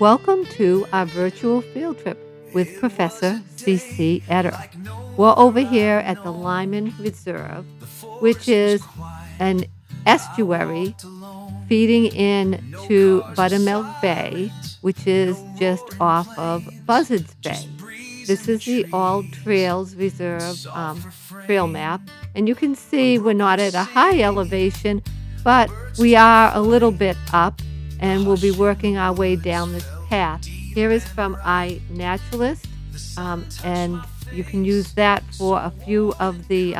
Welcome to our virtual field trip with Professor C.C. Etter. We're over here at the Lyman Reserve, which is an estuary feeding into Buttermilk Bay, which is just off of Buzzards Bay. This is the All Trails Reserve trail map, and you can see we're not at a high elevation, but we are a little bit up, and we'll be working our way down this path. Here is from iNaturalist, and you can use that for a few of the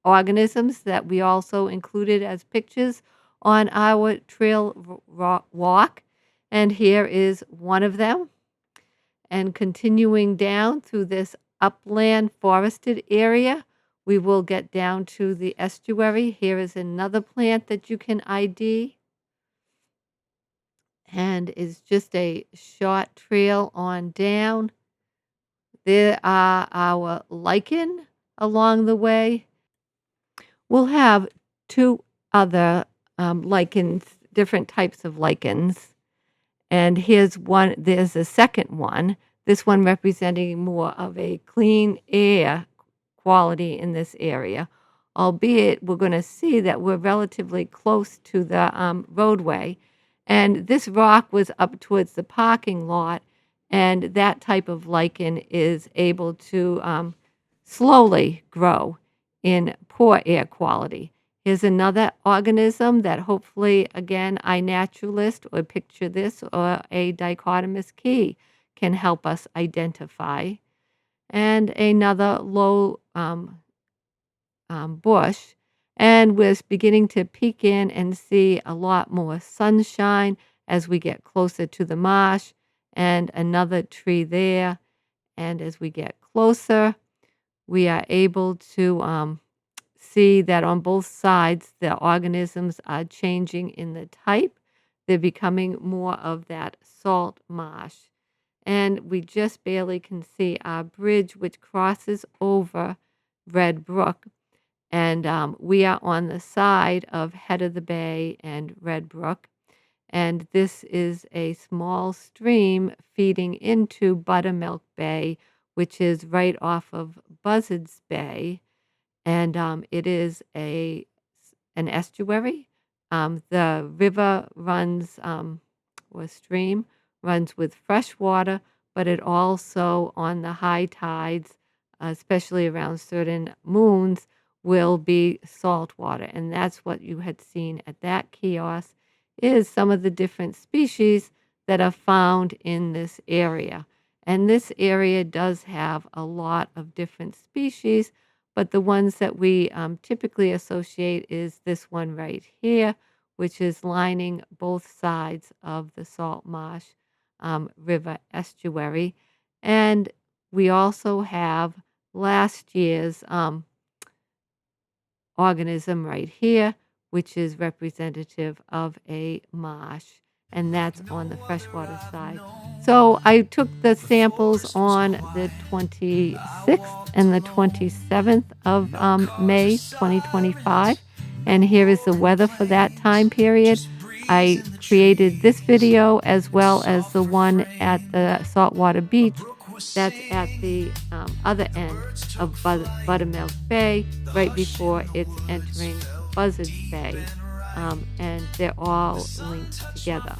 organisms that we also included as pictures on our trail walk. And here is one of them. And continuing down through this upland forested area, we will get down to the estuary. Here is another plant that you can ID. And is just a short trail on down. There are our lichen along the way. We'll have two other lichens, different types of lichens. And here's one, there's a second one, this one representing more of a clean air quality in this area, albeit we're going to see that we're relatively close to the roadway. And this rock was up towards the parking lot, and that type of lichen is able to slowly grow in poor air quality. Here's another organism that hopefully, again, iNaturalist or picture this or a dichotomous key can help us identify. And another low bush. And we're beginning to peek in and see a lot more sunshine as we get closer to the marsh, and another tree there. And as we get closer, we are able to see that on both sides, the organisms are changing in the type. They're becoming more of that salt marsh. And we just barely can see our bridge, which crosses over Red Brook. And we are on the side of Head of the Bay and Red Brook. And this is a small stream feeding into Buttermilk Bay, which is right off of Buzzards Bay. And it is an estuary. The river runs, or stream, runs with fresh water, but it also, on the high tides, especially around certain moons, will be salt water. And that's what you had seen at that kiosk, is some of the different species that are found in this area. And this area does have a lot of different species, but the ones that we typically associate is this one right here, which is lining both sides of the Salt Marsh River estuary. And we also have last year's organism right here, which is representative of a marsh, and that's on the freshwater side. So I took the samples on the 26th and the 27th of May 2025, and here is the weather for that time period. I created this video as well as the one at the Saltwater Beach. That's at the other end of Buttermilk Bay, right before it's entering Buzzards Bay, and they're all linked together.